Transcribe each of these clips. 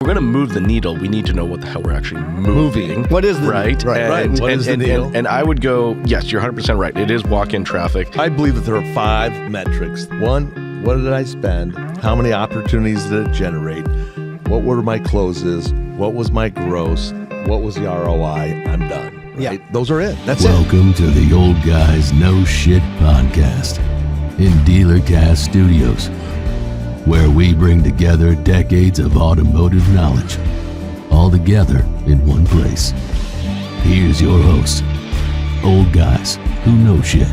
We're going to move the needle. We need to know what the hell we're actually moving. What is the right? needle? Right. What is the needle? And I would go, yes, you're 100% right. It is walk-in traffic. I believe that there are 5 metrics. 1, what did I spend? How many opportunities did it generate? What were my closes? What was my gross? What was the ROI? I'm done. Right? Yeah. Those are it. That's Welcome to the Old Guys No Shit podcast in Dealercast Studios, where we bring together decades of automotive knowledge, all together in one place. Here's your host, Old Guys Who Know Shit.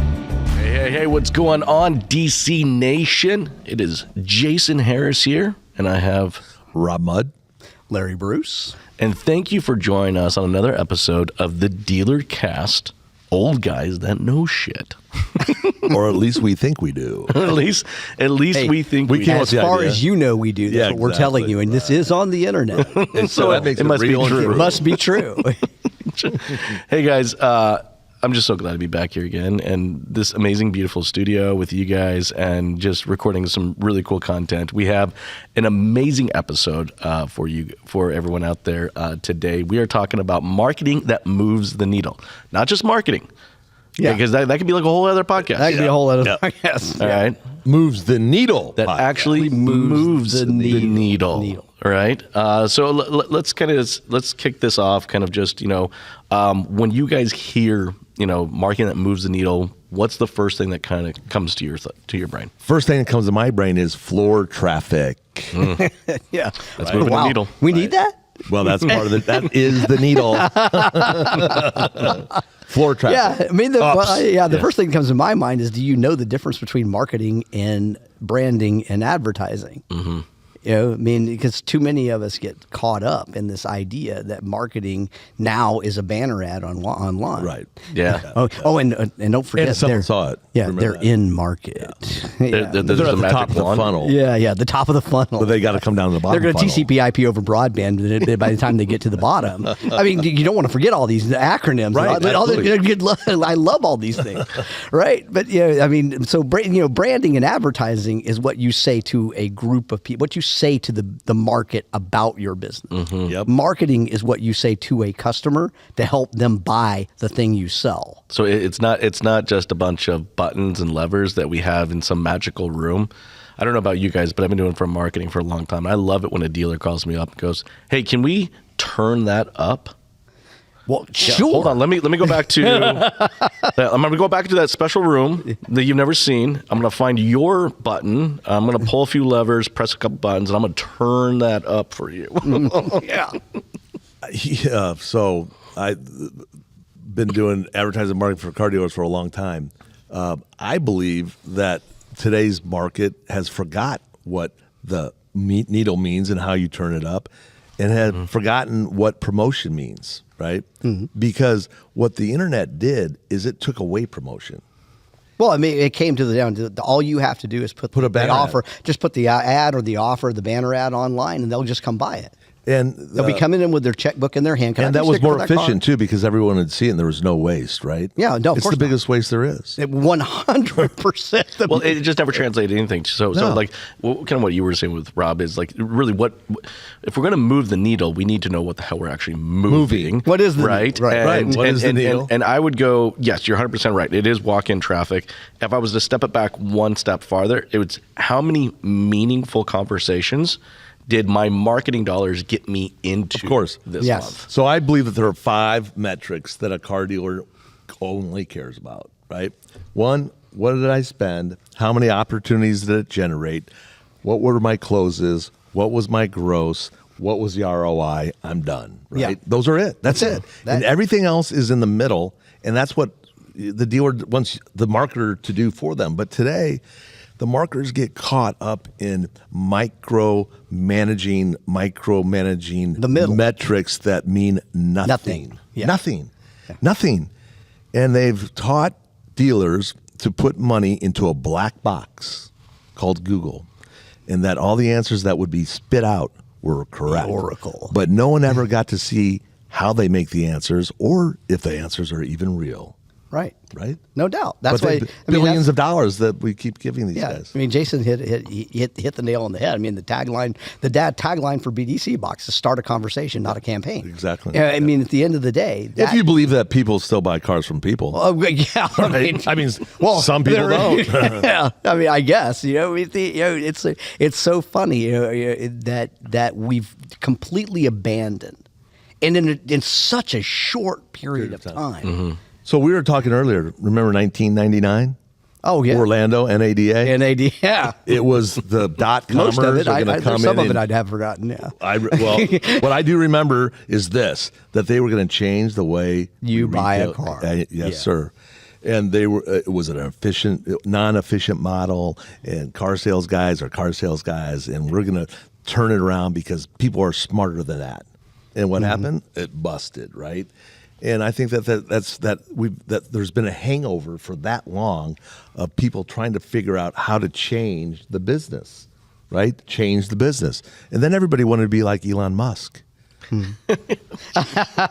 Hey, what's going on, DC Nation? It is Jason Harris here, and I have Rob Mudd. Larry Bruce. And thank you for joining us on another episode of the Dealercast, Old Guys That Know Shit. Or at least we think we do. at least Hey, we think we came do. up As with the far idea. as you know, we do. That's Yeah, what we're telling you, and this is on the internet. And so that makes it it must be real and true. It must be true. Hey guys, I'm just so glad to be back here again and this amazing, beautiful studio with you guys and just recording some really cool content. We have an amazing episode for everyone out there today. We are talking about marketing that moves the needle, not just marketing. Yeah. Because that could be like a whole other podcast. That could be a whole other Yeah. podcast. All right. Moves the needle. That podcast. actually moves the needle. All right. So let's kick this off. Kind of just when you guys hear marketing that moves the needle, what's the first thing that kind of comes to your brain? First thing that comes to my brain is floor traffic. Yeah. That's moving the needle. We need that? Well, that's part of it. That is the needle. Floor traffic. Yeah. I mean, the first thing that comes to my mind is, do you know the difference between marketing and branding and advertising? Mm-hmm. Because too many of us get caught up in this idea that marketing now is a banner ad online. Right. Yeah. And don't forget, And someone saw it. Yeah, Remember they're that. in market. Yeah. There's They're a at the magic top of the wand. funnel. Yeah, the top of the funnel. But they got to come down to the bottom. They're going to funnel. TCP/IP over broadband by the time they get to the bottom. I mean, you don't want to forget all these acronyms. Right, I love all these things, right? But so branding and advertising is what you say to a group of people, what you say to the market about your business. Mm-hmm. Yep. Marketing is what you say to a customer to help them buy the thing you sell. So it's not just a bunch of buttons and levers that we have in some magical room. I don't know about you guys, but I've been doing for marketing for a long time. I love it when a dealer calls me up and goes, "Hey, can we turn that up?" Well, sure. Hold on, let me go back to. I'm going to go back to that special room that you've never seen. I'm going to find your button. I'm going to pull a few levers, press a couple buttons, and I'm going to turn that up for you. Yeah. Yeah. So I've been doing advertising marketing for car dealers for a long time. I believe that today's market has forgot what the needle means and how you turn it up, and had forgotten what promotion means, right? Mm-hmm. Because what the internet did is it took away promotion. Well, I mean, it came down to all you have to do is put a banner the offer, ad. just put the ad or the offer, the banner ad online, and they'll just come buy it. And They'll be coming in with their checkbook in their hand. Can I and get that a was sticker more for that car? efficient too, because everyone would see it and there was no waste, right? Yeah, no, of it's course the not. biggest waste there is. 100%. Well, it just never translated anything. So like, kind of what you were saying with Rob is like, really, what if we're going to move the needle? We need to know what the hell we're actually moving. What is the right? needle? Right. And, What is the and, needle? And I would go, yes, you're 100% right. It is walk-in traffic. If I was to step it back one step farther, it was how many meaningful conversations did my marketing dollars get me into Of course. this Yes. month? So I believe that there are 5 metrics that a car dealer only cares about, right? 1, what did I spend? How many opportunities did it generate? What were my closes? What was my gross? What was the ROI? I'm done, right? Yeah. Those are it. That's it. And everything else is in the middle, and that's what the dealer wants the marketer to do for them. But today, the marketers get caught up in micromanaging The middle. metrics that mean nothing. Nothing. Yeah. Nothing. And they've taught dealers to put money into a black box called Google, and that all the answers that would be spit out were correct. Oracle. But no one ever got to see how they make the answers or if the answers are even real. Right. Right? No doubt. That's But why billions of dollars that we keep giving these guys. I mean, Jason hit the nail on the head. I mean, the tagline for BDC Box is start a conversation, not a campaign. Exactly. I mean, at the end of the day, if you believe that people still buy cars from people. yeah. Right? I mean, some people don't. Yeah. I mean, I guess, it's so funny, that we've completely abandoned, and in such a short period of time. Mm-hmm. So we were talking earlier, remember 1999? Oh, yeah. Orlando, NADA? NADA, yeah. It was the dot-comers Most of it, are going to come some in. of it I'd have forgotten, yeah. Well, what I do remember is this, that they were going to change the way you buy a retail- car. Yes, sir. And it was an non-efficient model, and car sales guys are car sales guys, and we're going to turn it around because people are smarter than that. And what happened? It busted, right? And I think that there's been a hangover for that long of people trying to figure out how to change the business, right? Change the business. And then everybody wanted to be like Elon Musk.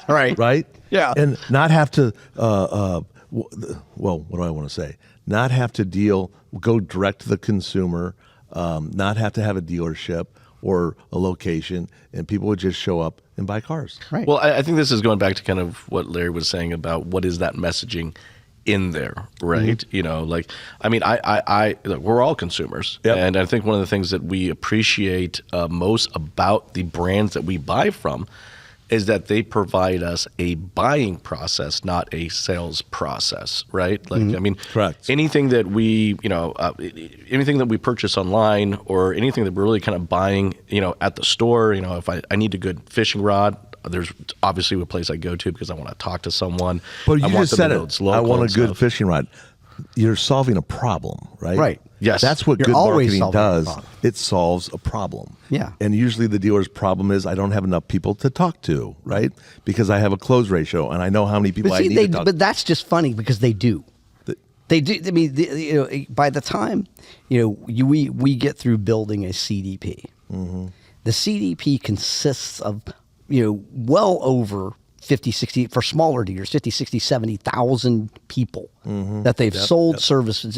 Right. Right? Yeah. And not have to, what do I want to say? Not have to go direct to the consumer, not have to have a dealership or a location, and people would just show up and buy cars. Right. Well, I think this is going back to kind of what Larry was saying about what is that messaging in there, right? Mm-hmm. Look, we're all consumers. Yep. And I think one of the things that we appreciate most about the brands that we buy from is that they provide us a buying process, not a sales process, right? Like, I mean, Correct. anything that we, anything that we purchase online or anything that we're really kind of buying, at the store, if I need a good fishing rod, there's obviously a place I go to because I want to talk to someone. But you I want just them said to know it. it's I local want a and good stuff. fishing rod. You're solving a problem, right? Right. Yes. That's what You're good always marketing solving a does. problem. It solves a problem. Yeah. And usually the dealer's problem is I don't have enough people to talk to, right? Because I have a close ratio and I know how many people But I see, need to talk to. but that's just funny because they do. They do. I mean, by the time we get through building a CDP, the CDP consists of well over 50, 60 for smaller dealers, 50, 60, 70,000 people that they've sold services,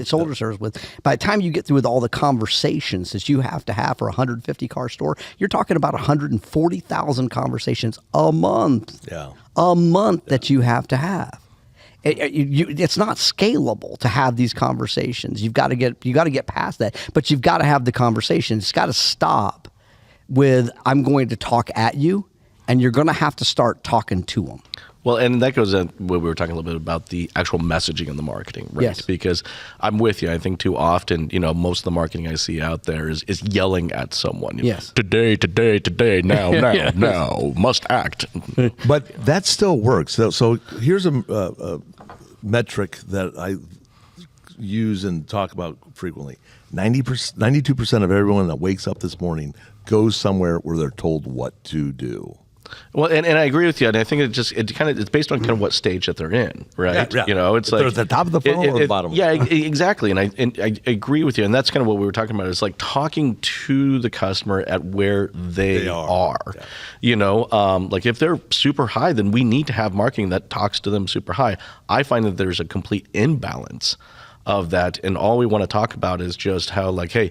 sold a service with. By the time you get through with all the conversations that you have to have for a 150 car store, you're talking about 140,000 conversations a month. Yeah. A month that you have to have. It's not scalable to have these conversations. You got to get past that, but you've got to have the conversation. It's got to stop with I'm going to talk at you, and you're going to have to start talking to them. Well, and that goes in when we were talking a little bit about the actual messaging and the marketing, right? Yes. Because I'm with you. I think too often, most of the marketing I see out there is yelling at someone. Yes. Today, now, now, must act. But that still works. So here's a metric that I use and talk about frequently. 92% of everyone that wakes up this morning goes somewhere where they're told what to do. Well, and I agree with you, and I think it's based on kind of what stage that they're in, right? Yeah. It's If like they're at the top of the funnel or the bottom. Yeah, exactly, and I agree with you, and that's kind of what we were talking about. It's like talking to the customer at where they are. Yeah. Like if they're super high, then we need to have marketing that talks to them super high. I find that there's a complete imbalance of that, and all we want to talk about is just how, like, hey,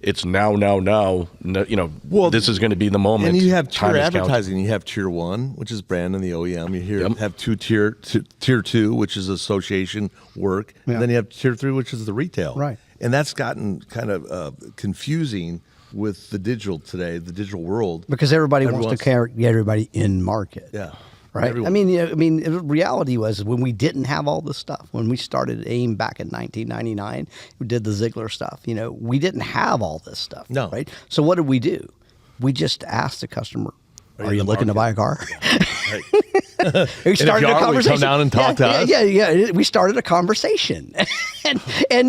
it's now. Well, this is going to be the moment. And you have Time tier is counting. advertising. You have tier 1, which is brand and the OEM. You have tier 2, which is association work. Yeah. And then you have tier 3, which is the retail. Right. And that's gotten kind of confusing with the digital today, the digital world. Because everybody wants to get everybody in market. Yeah. Right. Everyone. I mean, the reality was when we didn't have all this stuff, when we started AIM back in 1999, we did the Ziegler stuff. We didn't have all this stuff. No. Right. So what did we do? We just asked the customer, "Are you looking to buy a car?" Right. We started a conversation. We come down and talk to us. Yeah. We started a conversation, and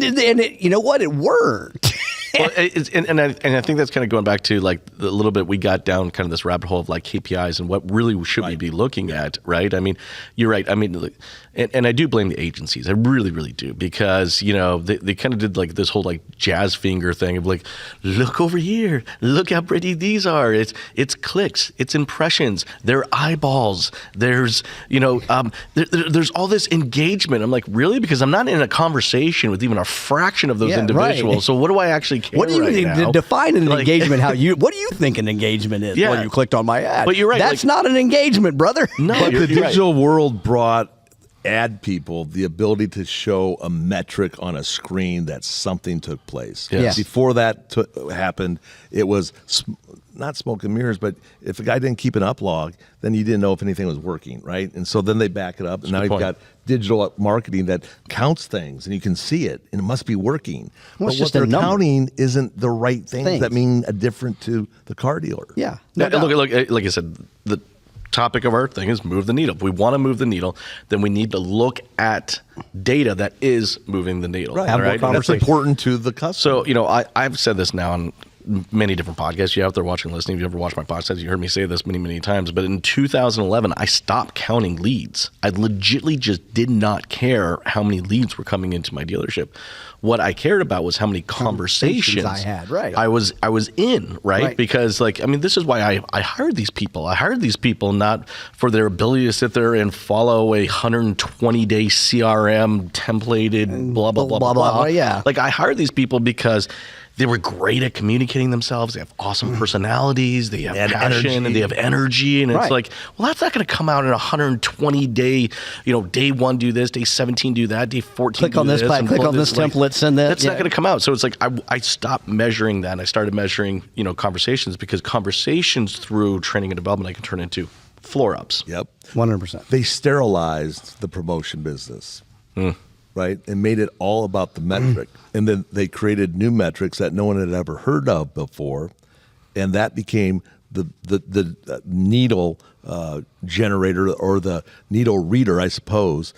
it, you know what? It worked. Well, and I think that's kind of going back to like a little bit we got down kind of this rabbit hole of like KPIs and what really should we be looking at, right? I mean, you're right. I mean, and I do blame the agencies. I really, really do, because they kind of did like this whole like jazz finger thing of like, look over here, look how pretty these are. It's clicks, it's impressions, they're eyeballs. There's there's all this engagement. I'm like, really? Because I'm not in a conversation with even a fraction of those individuals. Right. So what do I actually care? What do you now? Define an engagement? What do you think an engagement is when you clicked on my ad? But you're right. That's not an engagement, brother. No, but the digital world brought ad people the ability to show a metric on a screen that something took place. Yes. Before that happened, it was not smoke and mirrors, but if a guy didn't keep an uplog, then you didn't know if anything was working, right? And so then they back it up, and now you've got digital marketing that counts things, and you can see it, and it must be working. Well, but what they're counting isn't the right things that mean a different to the car dealer. Yeah. Look, like I said, the topic of our thing is move the needle. If we want to move the needle, then we need to look at data that is moving the needle. Right. That's important to the customer. So, I've said this now on many different podcasts. You're out there watching, listening. If you ever watched my podcast, you heard me say this many, many times. But in 2011, I stopped counting leads. I legitimately just did not care how many leads were coming into my dealership. What I cared about was how many conversations I had. Right. I was in, right? Because this is why I hired these people. I hired these people not for their ability to sit there and follow a 120-day CRM templated blah blah blah blah blah. Yeah. Like, I hired these people because they were great at communicating themselves. They have awesome personalities. They have passion and they have energy. And it's like, well, that's not going to come out in a 120-day, day 1 do this, day 17 do that, day 14 click on this, click on this template, send that. That's not going to come out. So it's like I stopped measuring that. And I started measuring, conversations, because conversations through training and development I can turn into floor ups. Yep. 100%. They sterilized the promotion business. Right, and made it all about the metric. And then they created new metrics that no one had ever heard of before, and that became the needle generator, or the needle reader, I suppose,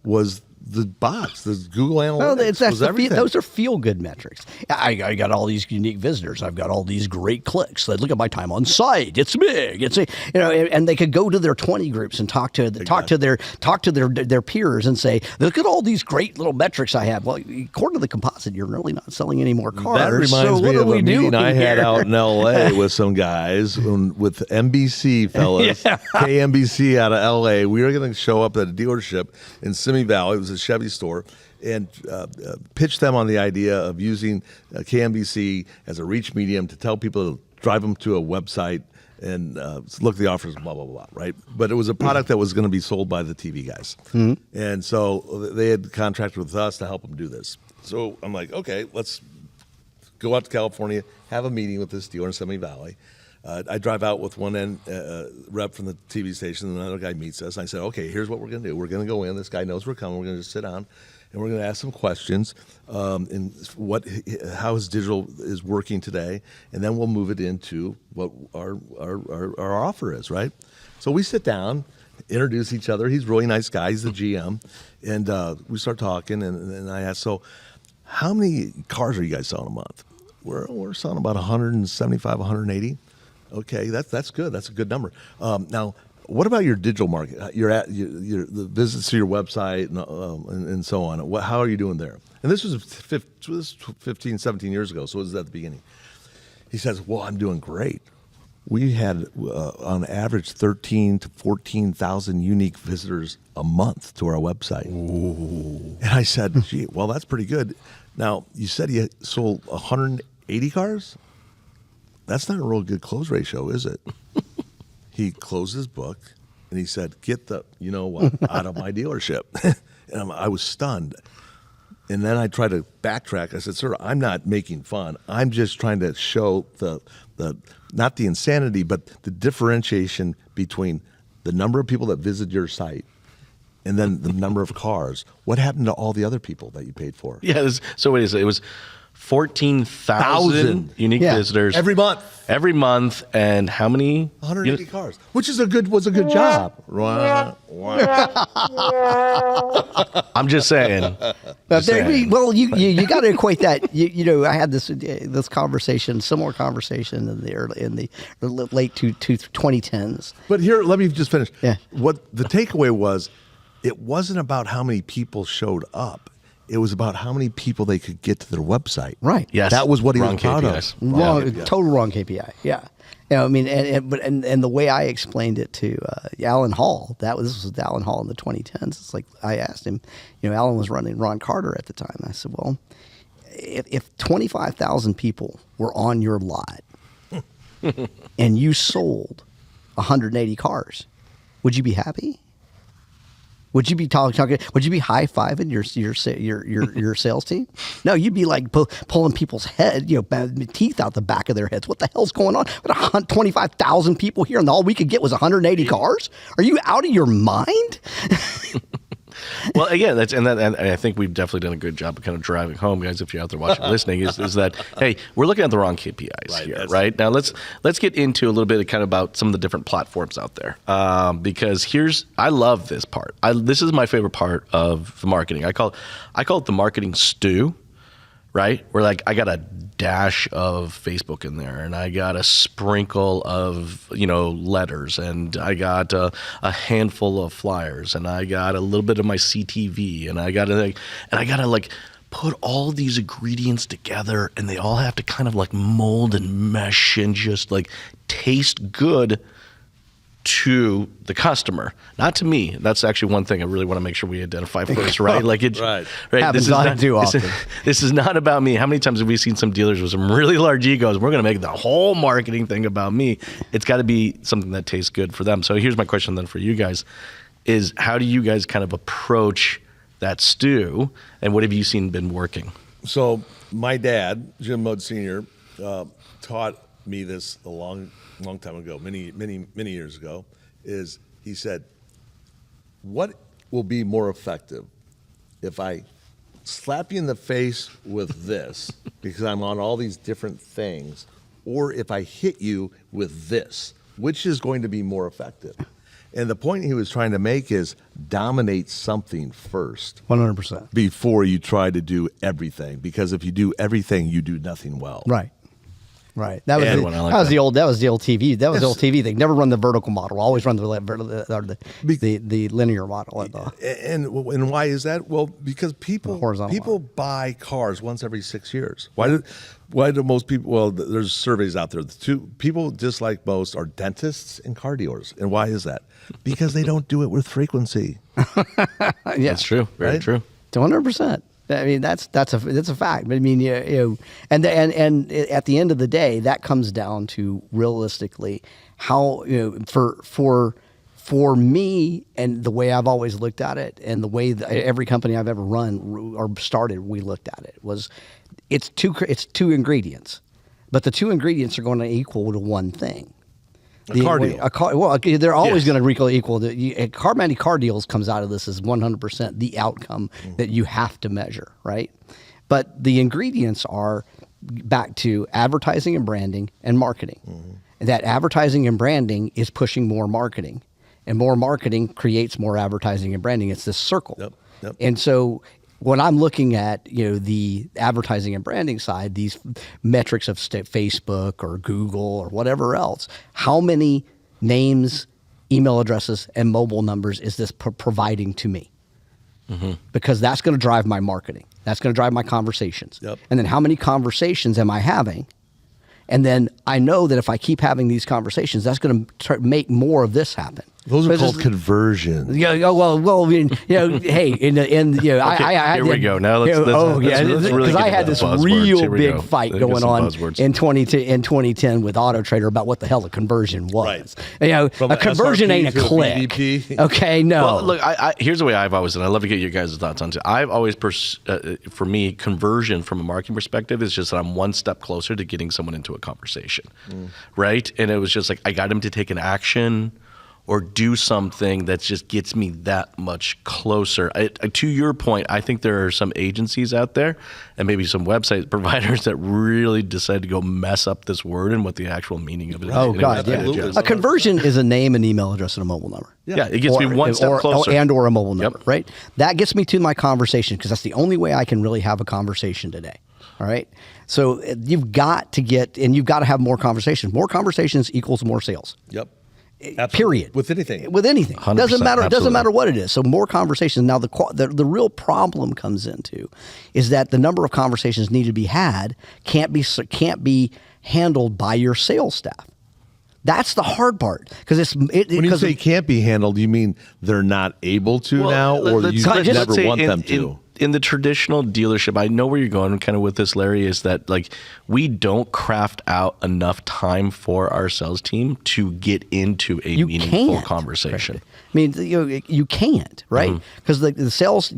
was the box, the Google Analytics. Those are feel-good metrics. I got all these unique visitors. I've got all these great clicks. Look at my time on site. It's big. And they could go to their 20 groups and talk to their peers and say, look at all these great little metrics I have. Well, according to the composite, you're really not selling any more cars. That reminds me of a meeting I had out in L.A. with some guys, with NBC fellas, KNBC out of L.A. We were going to show up at a dealership in Simi Valley. It was a Chevy store, and pitch them on the idea of using KNBC as a reach medium to tell people to drive them to a website and look at the offers, blah, blah, blah, right? But it was a product that was going to be sold by the TV guys. And so they had contracted with us to help them do this. So I'm like, okay, let's go out to California, have a meeting with this dealer in Simi Valley. I drive out with one rep from the TV station, and another guy meets us. I said, okay, here's what we're going to do. We're going to go in. This guy knows we're coming. We're going to just sit down, and we're going to ask some questions and how his digital is working today, and then we'll move it into what our offer is, right? So we sit down, introduce each other. He's a really nice guy. He's the GM, and we start talking, and I ask, so how many cars are you guys selling a month? We're selling about 175, 180. Okay, that's good. That's a good number. Now, what about your digital market? The visits to your website and so on. How are you doing there? And this was 15, 17 years ago, so it was at the beginning. He says, well, I'm doing great. We had, on average, 13 to 14,000 unique visitors a month to our website. Ooh. And I said, gee, well, that's pretty good. Now, you said you sold 180 cars? That's not a real good close ratio, is it? He closed his book, and he said, get the you-know-what out of my dealership. And I was stunned. And then I tried to backtrack. I said, sir, I'm not making fun. I'm just trying to show the not the insanity, but the differentiation between the number of people that visit your site and then the number of cars. What happened to all the other people that you paid for? Yeah, so what is it? It was 14,000 unique visitors every month. Every month, and how many? 180 cars, which is was a good job. I'm just saying. Well, you got to equate that. You know, I had this conversation, similar conversation in the late 2010s. But here, let me just finish. Yeah. What the takeaway was, it wasn't about how many people showed up. It was about how many people they could get to their website. Right. Yes. That was what he Wrong was proud KPIs. of. Wrong, total wrong KPI. Yeah. You know, I mean, and the way I explained it to Alan Hall, this was Alan Hall in the 2010s. It's like I asked him, you know, Alan was running Ron Carter at the time. I said, well, if 25,000 people were on your lot and you sold 180 cars, would you be happy? Would you be talking? Would you be high fiving your sales team? No, you'd be like pulling people's head, teeth out the back of their heads. What the hell's going on? But 25,000 people here, and all we could get was 180 cars. Are you out of your mind? Well, again, and I think we've definitely done a good job of kind of driving home, guys. If you're out there watching, listening, is that hey, we're looking at the wrong KPIs here, right? Now let's get into a little bit of kind of about some of the different platforms out there, because I love this part. This is my favorite part of the marketing. I call it the marketing stew, right? Where like I got a dash of Facebook in there, and I got a sprinkle of letters, and I got a handful of flyers, and I got a little bit of my CTV, and I got to like put all these ingredients together, and they all have to kind of like mold and mesh and just like taste good to the customer, not to me. That's actually one thing I really want to make sure we identify first, right? Like it, right? Happens not too often. This is not about me. How many times have we seen some dealers with some really large egos? We're going to make the whole marketing thing about me. It's got to be something that tastes good for them. So here's my question then for you guys: is how do you guys kind of approach that stew, and what have you seen been working? So my dad, Jim Mudd Sr., taught me this a long time ago, many years ago, is he said, what will be more effective if I slap you in the face with this because I'm on all these different things, or if I hit you with this, which is going to be more effective? And the point he was trying to make is dominate something first. 100%. Before you try to do everything, because if you do everything, you do nothing well. Right. That was the old TV. That was the old TV thing. Never run the vertical model. Always run the linear model. And why is that? Well, because people buy cars once every 6 years. Why do most people? Well, there's surveys out there. The two people dislike most are dentists and car dealers. And why is that? Because they don't do it with frequency. Yeah, that's true. Very true. 100%. I mean, that's a fact. But I mean, and at the end of the day, that comes down to realistically how for me, and the way I've always looked at it, and the way that every company I've ever run or started, we looked at it was it's two ingredients, but the two ingredients are going to equal to one thing. They're always going to equal. Many car deals comes out of this as 100% the outcome that you have to measure, right? But the ingredients are back to advertising and branding and marketing. Mm-hmm. That advertising and branding is pushing more marketing, and more marketing creates more advertising and branding. It's this circle. Yep. And so when I'm looking at the advertising and branding side, these metrics of Facebook or Google or whatever else, how many names, email addresses, and mobile numbers is this providing to me? Mm-hmm. Because that's going to drive my marketing. That's going to drive my conversations. Yep. And then how many conversations am I having? And then I know that if I keep having these conversations, that's going to make more of this happen. Those are called conversions. Yeah. Well. I mean, hey, here we go. Now let's really because I had this real big fight going on in 2010 with Auto Trader about what the hell a conversion was. Right. A conversion ain't a click. BDP. Okay, no. Well, look, here's the way I've always, and I'd love to get your guys' thoughts on it. I've always, for me, conversion from a marketing perspective is just that I'm one step closer to getting someone into a conversation, right? And it was just like I got him to take an action, or do something that just gets me that much closer. To your point, I think there are some agencies out there and maybe some website providers that really decide to go mess up this word and what the actual meaning of it is. Oh, God, yeah. A conversion is a name, an email address, and a mobile number. Yeah, it gets me one step closer. Or a mobile number, right? That gets me to my conversation because that's the only way I can really have a conversation today. All right. So you've got to have more conversations. More conversations equals more sales. Yep. Absolutely. Period. With anything. With anything. 100%, Doesn't matter. absolutely. Doesn't matter what it is. So more conversations. Now the real problem comes into is that the number of conversations need to be had can't be handled by your sales staff. That's the hard part because when you say can't be handled, you mean they're not able to now, or you never want them to? In the traditional dealership, I know where you're going kind of with this, Larry, is that like we don't craft out enough time for our sales team to get into a meaningful conversation. Right. I mean, you can't, right? Because the sales,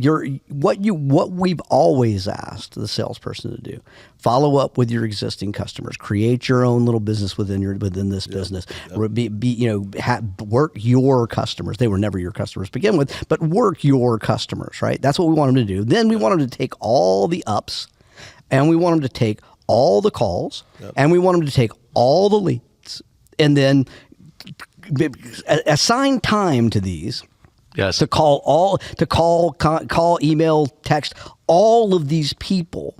what we've always asked the salesperson to do: follow up with your existing customers, create your own little business within this business. Work your customers. They were never your customers to begin with, but work your customers, right? That's what we want them to do. Then we want them to take all the ups, and we want them to take all the calls, and we want them to take all the leads, and then assign time to these. Yes. To call, email, text all of these people,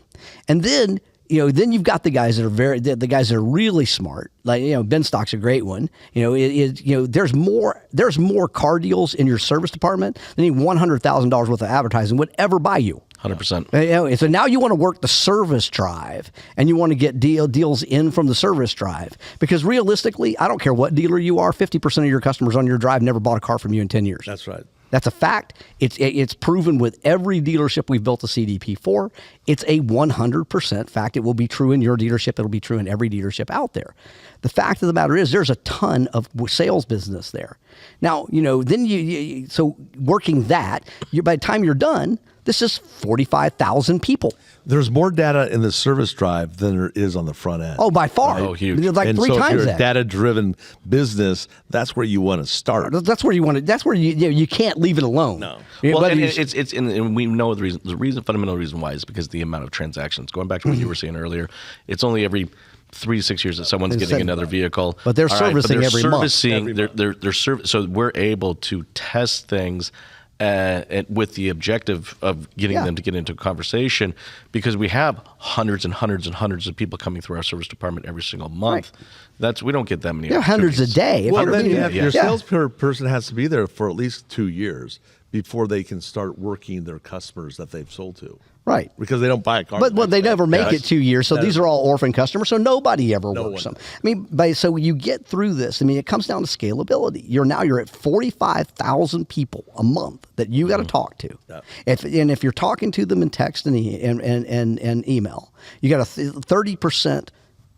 and then you've got the guys that are the guys that are really smart. Like Ben Stock's a great one. There's more car deals in your service department than any $100,000 worth of advertising would ever buy you. 100%. So now you want to work the service drive, and you want to get deals in from the service drive. Because realistically, I don't care what dealer you are, 50% of your customers on your drive never bought a car from you in 10 years. That's right. That's a fact. It's proven with every dealership we've built a CDP for. It's a 100% fact. It will be true in your dealership. It'll be true in every dealership out there. The fact of the matter is there's a ton of sales business there. Now, then so working that, by the time you're done, this is 45,000 people. There's more data in the service drive than there is on the front end. Oh, by far. Oh, huge. Like and 3 so times if you're that. a data-driven business, that's where you want to start. That's where you want to. That's where you can't leave it alone. No. Well, and we know the fundamental reason why is because of the amount of transactions. Going back to what you were saying earlier, it's only every 3 to 6 years that someone's getting another vehicle. But they're servicing every month. So we're able to test things and with the objective of getting them to get into a conversation, because we have hundreds and hundreds and hundreds of people coming through our service department every single month. Right. We don't get that many. Hundreds a day. Well, then your salesperson has to be there for at least 2 years before they can start working their customers that they've sold to. Right. Because they don't buy a car. But they never make it 2 years. So these are all orphan customers. So nobody ever works them. I mean, so you get through this. I mean, it comes down to scalability. You're at 45,000 people a month that you got to talk to. Yeah. If you're talking to them in text and email, you got a 30%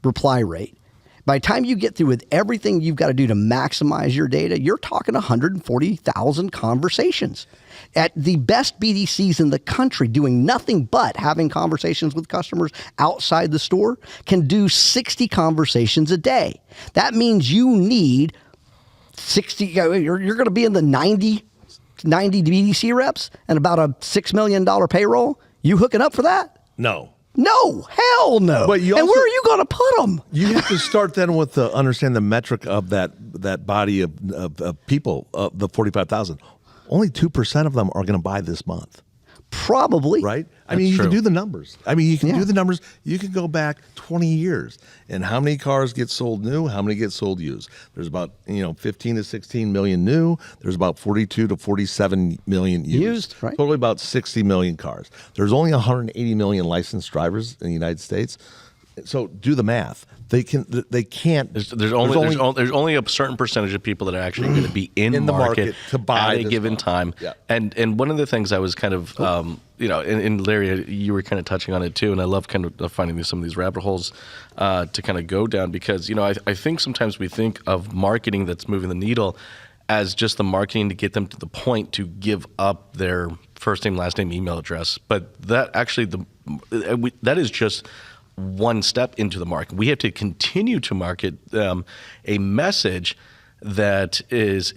reply rate. By the time you get through with everything you've got to do to maximize your data, you're talking 140,000 conversations. At the best BDCs in the country, doing nothing but having conversations with customers outside the store, can do 60 conversations a day. That means you need 60, you're going to be in the 90 BDC reps and about a $6 million payroll. You hooking up for that? No. No, hell no. But and where are you going to put them? You have to start then with understand the metric of that body of people, the 45,000. Only 2% of them are going to buy this month. Probably. Right? I mean, you can do the numbers. I mean, you can do the numbers. You can go back 20 years and how many cars get sold new, how many get sold used. There's about 15 to 16 million new. There's about 42 to 47 million used. Right. Totally about 60 million cars. There's only 180 million licensed drivers in the United States. So do the math. They can't. There's only a certain percentage of people that are actually going to be in the market to buy at a given time. Yeah. And one of the things I was kind of and Larry, you were kind of touching on it too, and I love kind of finding some of these rabbit holes to kind of go down, because I think sometimes we think of marketing that's moving the needle as just the marketing to get them to the point to give up their first name, last name, email address, but that actually that is just one step into the market. We have to continue to market a message that is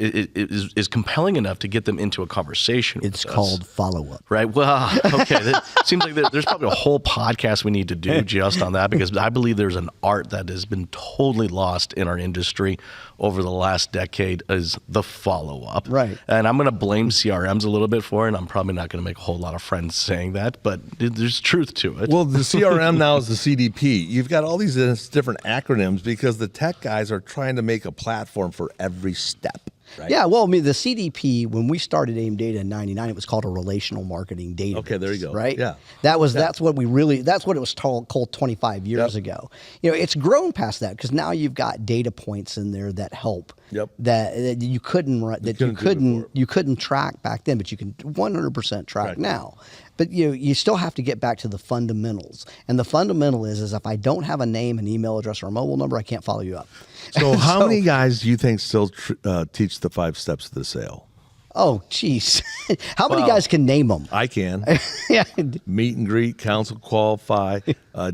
compelling enough to get them into a conversation. It's with called us. follow-up. Right. Well, okay. It seems like there's probably a whole podcast we need to do just on that, because I believe there's an art that has been totally lost in our industry over the last decade, is the follow-up. Right. And I'm going to blame CRMs a little bit for it, and I'm probably not going to make a whole lot of friends saying that, but there's truth to it. Well, the CRM now is the CDP. You've got all these different acronyms because the tech guys are trying to make a platform for every step. Right? Yeah, well, I mean, the CDP, when we started AIM Data in '99, it was called a relational marketing database. Okay, there you go. Right? Yeah. That's what it was called 25 years ago. It's grown past that because now you've got data points in there that help. Yep. That you couldn't track back then, but you can 100% track now. But you still have to get back to the fundamentals, and the fundamental is if I don't have a name, an email address, or a mobile number, I can't follow you up. So how many guys do you think still teach the 5 steps of the sale? Oh, geez. How many guys can name them? I can. Yeah. Meet and greet, counsel qualify,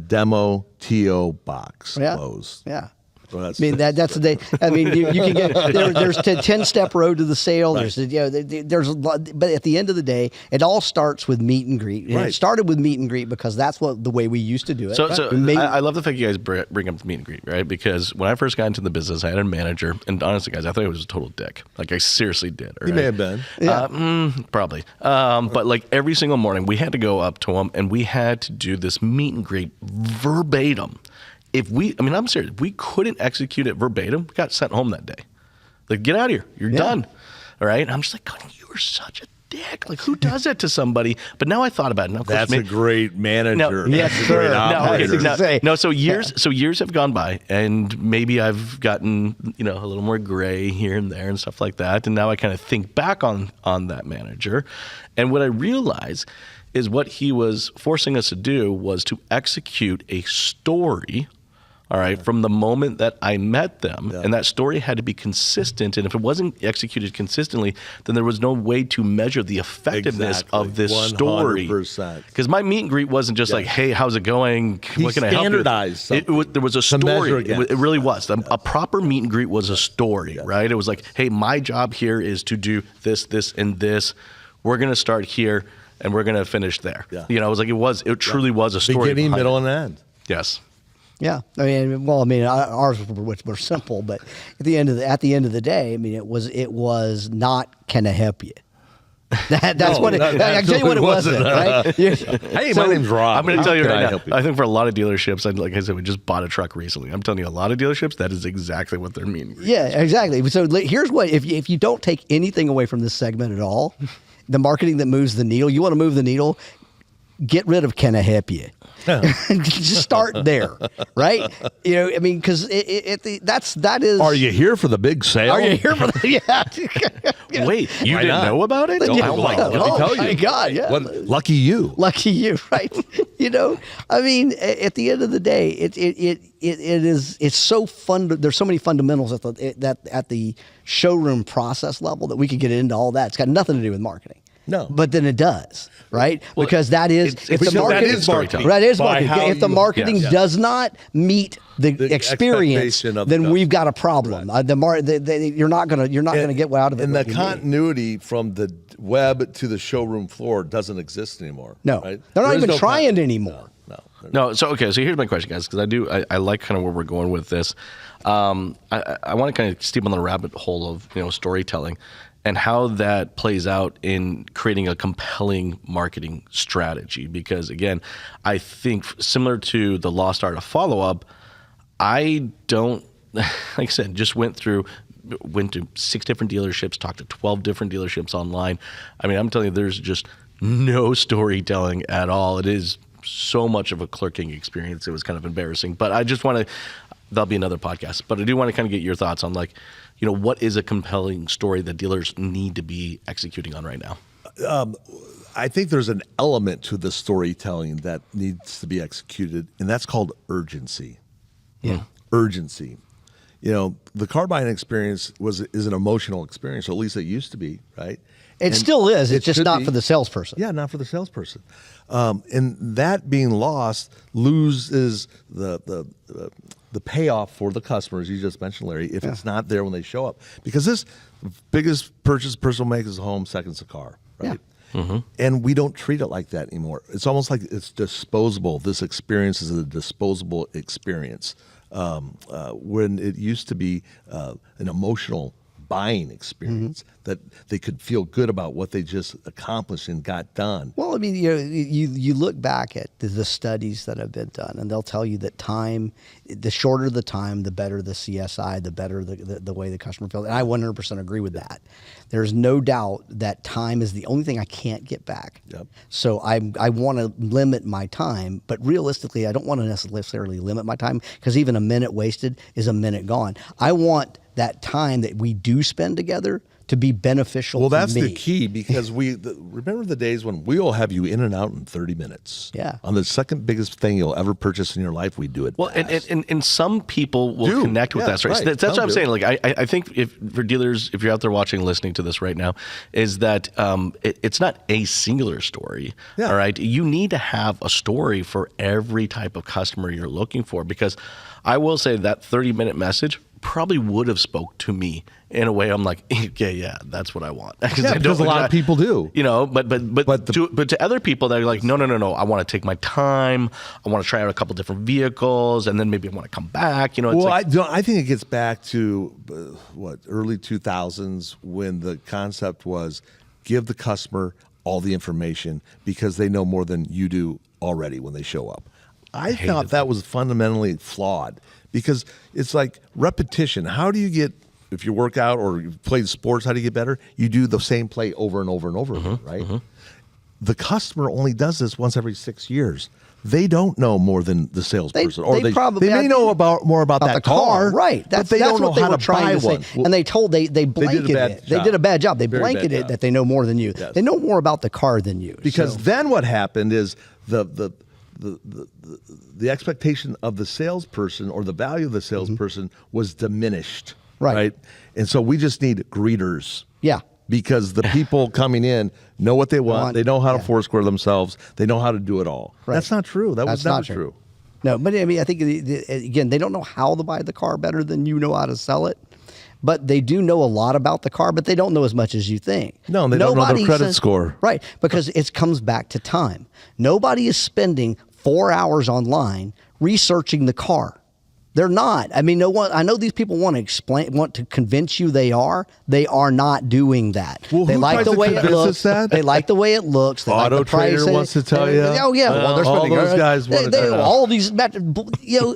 demo, TO, box, close. Yeah. Well, I mean that's the day. I mean you can get there's a 10-step road to the sale. Right. There's a lot, but at the end of the day, it all starts with meet and greet. And it started with meet and greet because that's the way we used to do it. So I love the fact you guys bring up the meet and greet, right? Because when I first got into the business, I had a manager, and honestly, guys, I thought he was a total dick. Like I seriously did. Right? He may have been. Probably. But like every single morning, we had to go up to him, and we had to do this meet and greet verbatim. I'm serious. If we couldn't execute it verbatim, we got sent home that day. Like, get out of here. You're done. All right. And I'm just like, God, you are such a dick. Like, who does that to somebody? But now I thought about it. Now, that's a great manager. Yes, that's a great operator. So years have gone by, and maybe I've gotten a little more gray here and there and stuff like that. And now I kind of think back on that manager, and what I realize is what he was forcing us to do was to execute a story. All right, from the moment that I met them, and that story had to be consistent. And if it wasn't executed consistently, then there was no way to measure the effectiveness of this 100%. Story. Because my meet and greet wasn't just like, "Hey, how's it going? What can I help you?" Standardized. There was a story. It really was. A proper meet and greet was a story, right? It was like, "Hey, my job here is to do this, this, and this. We're going to start here, and we're going to finish there." Yeah. It was like it truly was a story. Beginning, middle, and end. Yes. Yeah, ours were simple, but at the end of the day, it was not, "Can I help you?" That's what I can tell you what it wasn't. Right? Hey, my name's Rob. I'm going to tell you right now. I think for a lot of dealerships, like I said, we just bought a truck recently. I'm telling you, a lot of dealerships, that is exactly what they're meaning. Yeah, exactly. So here's what: if you don't take anything away from this segment at all, the marketing that moves the needle. You want to move the needle. Get rid of "Can I help you?" Just start there, right? Because that is. Are you here for the big sale? Are you here for the? Yeah. Wait, you didn't know about it? Oh my God! Let me tell you. My God! Yeah. Lucky you. Lucky you, right? At the end of the day, it's so fun. There's so many fundamentals at the showroom process level that we could get into all that. It's got nothing to do with marketing. No, but then it does, right? Well, because that is that is marketing. That is marketing. If the marketing does not meet the experience, then we've got a problem. You're not gonna get out of it. And the continuity from the web to the showroom floor doesn't exist anymore. No, right? They're not even trying anymore. No. So here's my question, guys, because I like kind of where we're going with this. I want to kind of steep on the rabbit hole of storytelling and how that plays out in creating a compelling marketing strategy. Because again, I think similar to the lost art of follow-up, I don't, like I said, just went to 6 different dealerships, talked to 12 different dealerships online. I'm telling you, there's just no storytelling at all. It is so much of a clerking experience. It was kind of embarrassing, but I just want to, that'll be another podcast, but I do want to kind of get your thoughts on what is a compelling story that dealers need to be executing on right now? I think there's an element to the storytelling that needs to be executed, and that's called urgency. Yeah. Urgency. the car buying experience is an emotional experience, or at least it used to be, right? It still is. It's just not for the salesperson. Yeah, not for the salesperson. And that being lost loses the payoff for the customers you just mentioned, Larry, if it's not there when they show up. Because this biggest purchase a person will make is a home, second's a car, right? Yeah. Mm-hmm. And we don't treat it like that anymore. It's almost like it's disposable. This experience is a disposable experience. When it used to be an emotional buying experience that they could feel good about what they just accomplished and got done. Well, I mean, you look back at the studies that have been done, and they'll tell you that time, the shorter the time, the better the CSI, the better the way the customer feels. And I 100% agree with that. There's no doubt that time is the only thing I can't get back. Yep. So I want to limit my time, but realistically, I don't want to necessarily limit my time, because even a minute wasted is a minute gone. I want that time that we do spend together to be beneficial to me. Well, that's the key, because remember the days when we'll have you in and out in 30 minutes. Yeah. On the second biggest thing you'll ever purchase in your life, we do it Well, fast. and some people will connect with that. Right? Right. That's what I'm saying. Like, I think for dealers, if you're out there watching, listening to this right now, is that it's not a singular story. Yeah. All right. You need to have a story for every type of customer you're looking for, because I will say that 30-minute message probably would have spoke to me in a way. I'm like, okay, yeah, that's what I want. Because a lot of people do. But to other people that are like, no, I want to take my time. I want to try out a couple different vehicles, and then maybe I want to come back. It's I think it gets back to early 2000s, when the concept was give the customer all the information because they know more than you do already when they show up. I thought that was fundamentally flawed, because it's like repetition. How do you get, if you work out or you play sports, how do you get better? You do the same play over and over and over again, right? Mm-hmm. The customer only does this once every 6 years. They don't know more than the salesperson, or they may know more about that the car, right? That's but they don't know what they how were to trying buy to say. one. And they blanketed it. They did a bad job. They blanketed it that they know more than you. Yes. They know more about the car than you. Because then what happened is the expectation of the salesperson, or the value of the salesperson, was diminished, right? And so we just need greeters. Yeah. Because the people coming in know what they want. They know how to foursquare themselves. They know how to do it all. Right. That's not true. That's never true. No, but I mean, I think, again, they don't know how to buy the car better than you know how to sell it. But they do know a lot about the car, but they don't know as much as you think. No, they don't know their credit score. Right, because it comes back to time. Nobody is spending 4 hours online researching the car. They're not. I mean, I know these people want to convince you they are. They are not doing that. Well, they who like tries the to way it convince us looks. that? They like the way it looks. They Auto like the price. Trader wants to tell you. Oh yeah. Well, they're all spending. those guys want to tell you. All these.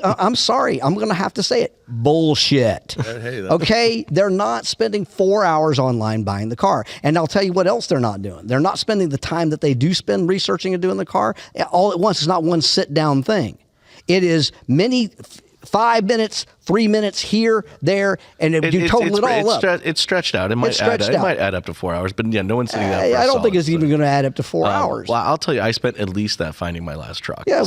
I'm sorry. I'm going to have to say it. Bullshit. Okay, they're not spending 4 hours online buying the car. And I'll tell you what else they're not doing. They're not spending the time that they do spend researching and doing the car all at once. It's not one sit down thing. It is many 5 minutes, 3 minutes here, there, and you total it all up. It's stretched out. It might add up to 4 hours, but yeah, no one's sitting down. I don't think it's even going to add up to 4 hours. Well, I'll tell you, I spent at least that finding my last truck. Yeah,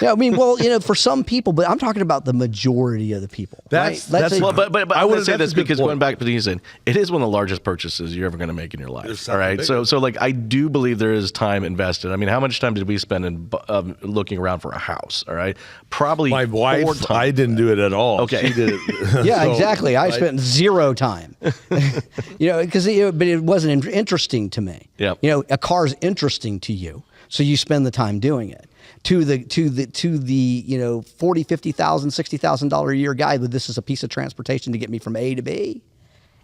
I mean, for some people, but I'm talking about the majority of the people. But I want to say this because going back to what you said, it is one of the largest purchases you're ever going to make in your life. All right, so like I do believe there is time invested. I mean, how much time did we spend in looking around for a house? All right, probably my wife. I didn't do it at all. Okay. She did it. Yeah, exactly. I spent zero time. But it wasn't interesting to me. Yeah. A car's interesting to you, so you spend the time doing it. To the $40,000, $50,000, $60,000 a year guy, but this is a piece of transportation to get me from A to B.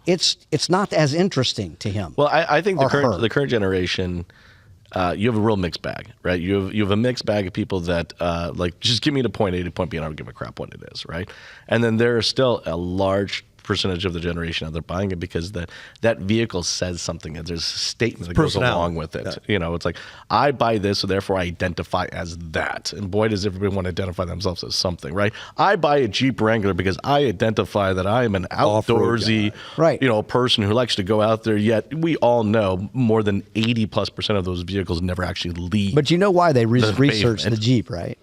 It's not as interesting to him. Well, I think the current generation. You have a real mixed bag, right? You have a mixed bag of people that like just give me to point A to point B, and I don't give a crap what it is, right? And then there are still a large percentage of the generation out there buying it because that vehicle says something, and there's a statement that goes along with it. Yeah. It's like, I buy this, so therefore I identify as that. And boy, does everybody want to identify themselves as something, right? I buy a Jeep Wrangler because I identify that I am an outdoorsy, person who likes to go out there. Yet we all know more than 80+% of those vehicles never actually leave. But you know why they researched the Jeep, right?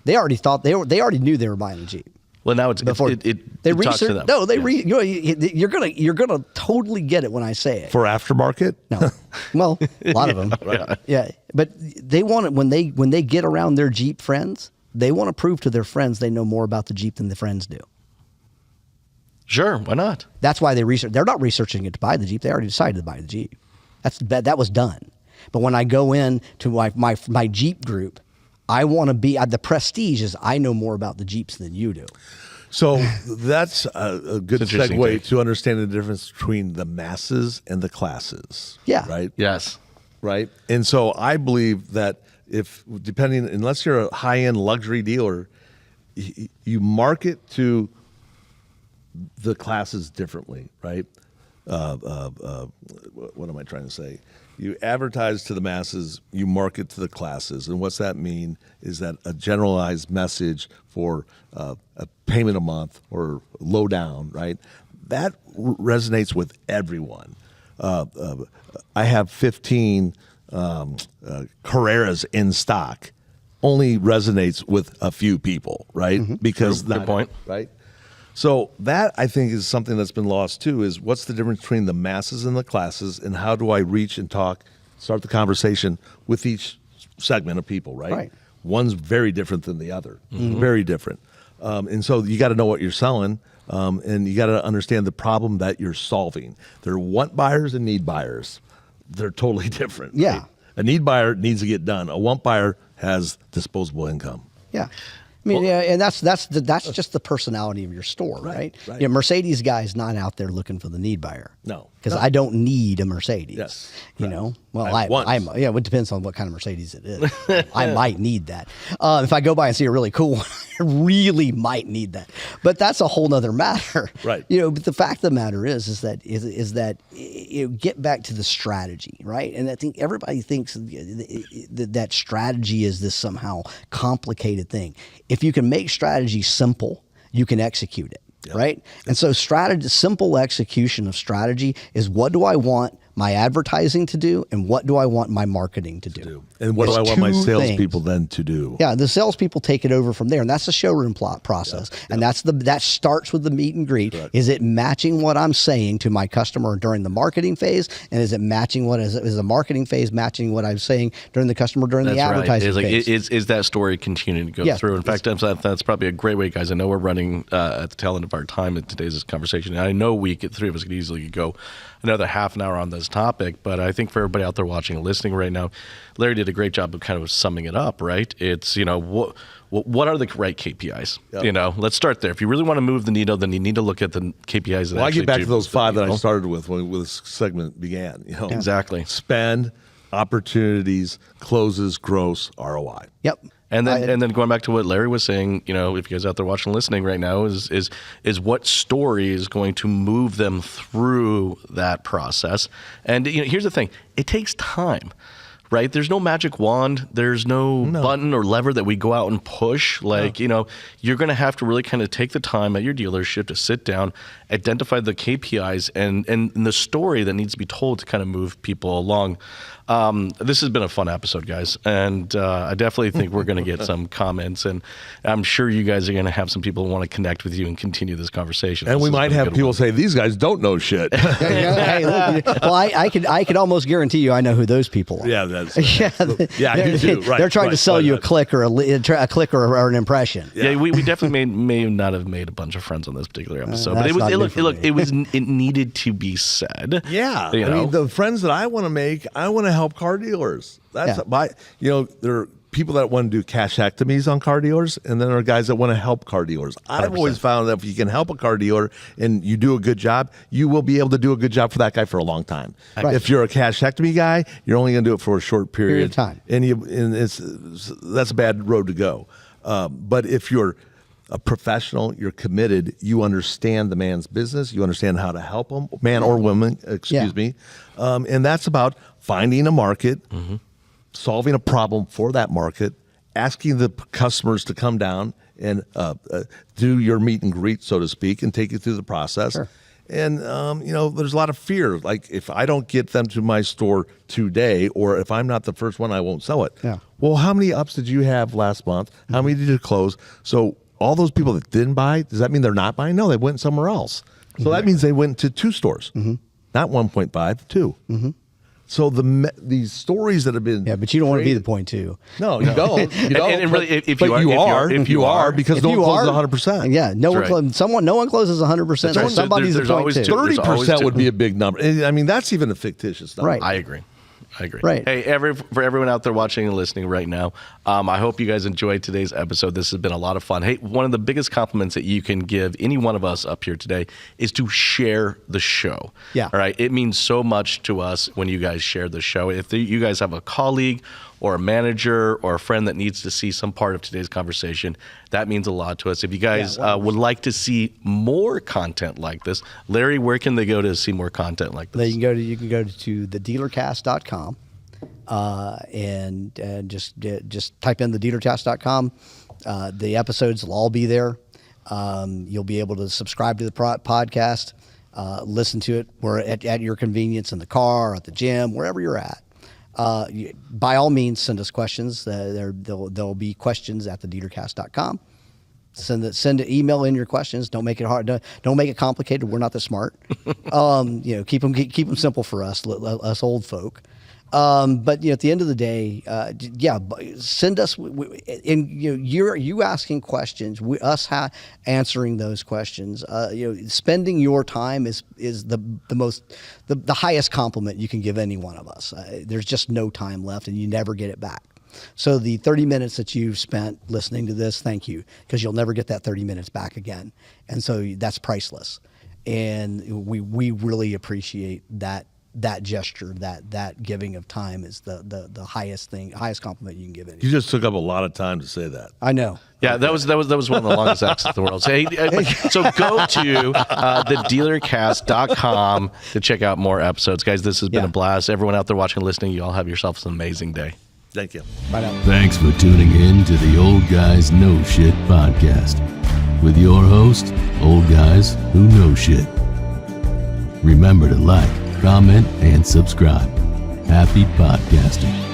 They already thought they already knew they were buying a Jeep. Well, now it's before it they talks to research. them. No, they Yes. you're gonna totally get it when I say it. For aftermarket? No, well, a lot of them. Right. Yeah, but they want it when they get around their Jeep friends. They want to prove to their friends they know more about the Jeep than the friends do. Sure, why not? That's why they research. They're not researching it to buy the Jeep. They already decided to buy the Jeep. That was done. But when I go in to my Jeep group, I want to be the prestige is I know more about the Jeeps than you do. So that's a good It's interesting segue take. to understand the difference between the masses and the classes. Yeah. Right? Yes. Right? And so I believe that unless you're a high-end luxury dealer, you market to the classes differently, right? What am I trying to say? You advertise to the masses, you market to the classes. And what's that mean is that a generalized message for a payment a month or low down, right? That resonates with everyone. I have 15 Carreras in stock. Only resonates with a few people, right? Because Good point. right? So that I think is something that's been lost too. Is what's the difference between the masses and the classes, and how do I reach and start the conversation with each segment of people, right? Right. One's very different than the other, very different, and so you got to know what you're selling, and you got to understand the problem that you're solving. There are want buyers and need buyers. They're totally different. Yeah. Right? A need buyer needs to get done. A want buyer has disposable income. Yeah. I mean, and that's just the personality of your store, right? Right. You know, Mercedes guy's not out there looking for the need buyer. No. Because I don't need a Mercedes. Yes. You Right. know, well, I have once. it depends on what kind of Mercedes it is. I might need that. If I go by and see a really cool one, I really might need that. But that's a whole nother matter. Right. You know, but the fact of the matter is that you know, get back to the strategy, right? And I think everybody thinks that strategy is this somehow complicated thing. If you can make strategy simple, you can execute it. Yep. Right. And so simple execution of strategy is what do I want my advertising to do and what do I want my marketing to do? And what do It's I want my two salespeople things. then to do? Yeah, the salespeople take it over from there, and that's the showroom process. And that starts with the meet and greet. Correct. Is it matching what I'm saying to my customer during the marketing phase, and is it matching is the marketing phase matching what I'm saying during the customer during the advertising phase? Is that story continuing to go Yes. through? In fact, that's probably a great way, guys. I know we're running at the tail end of our time in today's conversation, and I know three of us could easily go another half an hour on this topic, but I think for everybody out there watching and listening right now, Larry did a great job of kind of summing it up, right? It's, you know, what are the right KPIs? Yep. You know, let's start there. If you really want to move the needle, then you need to look at the KPIs. That Well, I get back to those five that I started. started with when this segment began. You know, Exactly. Spend, opportunities, closes, gross, ROI. Yep. And then going back to what Larry was saying, you know, if you guys out there watching and listening right now, is what story is going to move them through that process. And you know, here's the thing, it takes time. Right? There's no magic wand. There's no button or lever that we go out and push. Like, you know, you're going to have to really kind of take the time at your dealership to sit down, identify the KPIs and the story that needs to be told to kind of move people along. This has been a fun episode, guys. And I definitely think we're going to get some comments. And I'm sure you guys are going to have some people who want to connect with you and continue this conversation. And This we has might been a have good people one. say, these guys don't know shit. Hey, look, well, I could almost guarantee you I know who those people are. Yeah, that's Yeah, I do too. Right, they're trying to right, sell right, you a right. click or a click or an impression. Yeah, we definitely may not have made a bunch of friends on this particular episode, but that's not new for me. it needed to be said. Yeah, You I know? mean, the friends that I want to make, I want to help car dealers. That's there are people that want to do cashectomies on car dealers, and then there are guys that want to help car dealers. I've always found that if you can help a car dealer and you do a good job, you will be able to do a good job for that guy for a long time. Right. If you're a cashectomy guy, you're only going to do it for a short period of time. and that's a bad road to go. But if you're a professional, you're committed, you understand the man's business, you understand how to help him, man or woman, excuse me. And that's about finding a market, solving a problem for that market, asking the customers to come down and do your meet and greet, so to speak, and take you through the process. Sure. And, there's a lot of fear. Like, if I don't get them to my store today, or if I'm not the first one, I won't sell it. Yeah. Well, how many ups did you have last month? How many did you close? So all those people that didn't buy, does that mean they're not buying? No, they went somewhere else. So that means they went to 2 stores, not 1.5, 2. So these stories that have been but you don't want to be the 0.2. No, you don't. You don't. And really, if but you you are because no one closes 100%. Yeah, no one closes 100%. Right. Somebody's There's a always 0.2. two. 30% would be a big number. I mean, that's even a fictitious number. Right. I agree. Right. Hey, for everyone out there watching and listening right now, I hope you guys enjoyed today's episode. This has been a lot of fun. Hey, one of the biggest compliments that you can give any one of us up here today is to share the show. Yeah. All right. It means so much to us when you guys share the show. If you guys have a colleague or a manager or a friend that needs to see some part of today's conversation, that means a lot to us. If you guys would like to see more content like this, Larry, where can they go to see more content like this? You can go to thedealercast.com and just type in thedealercast.com. The episodes will all be there. You'll be able to subscribe to the podcast, listen to it at your convenience in the car, at the gym, wherever you're at. By all means, send us questions. There'll be questions at thedealercast.com. Send an email in your questions. Don't make it hard. Don't make it complicated. We're not that smart. Keep them simple for us us old folk. But at the end of the day, send us. You asking questions, us answering those questions. Spending your time is the highest compliment you can give any one of us. There's just no time left, and you never get it back. So the 30 minutes that you've spent listening to this, thank you, because you'll never get that 30 minutes back again, and so that's priceless. And we really appreciate that. That gesture, that giving of time is the highest compliment you can give anyone. You just took up a lot of time to say that. I know. Yeah, that was one of the longest acts in the world. So go to thedealercast.com to check out more episodes. Guys, this has been a blast. Everyone out there watching and listening, you all have yourselves an amazing day. Thank you. Bye now. Thanks for tuning in to the Old Guys Know Shit podcast with your host, Old Guys Who Know Shit. Remember to like, comment, and subscribe. Happy podcasting.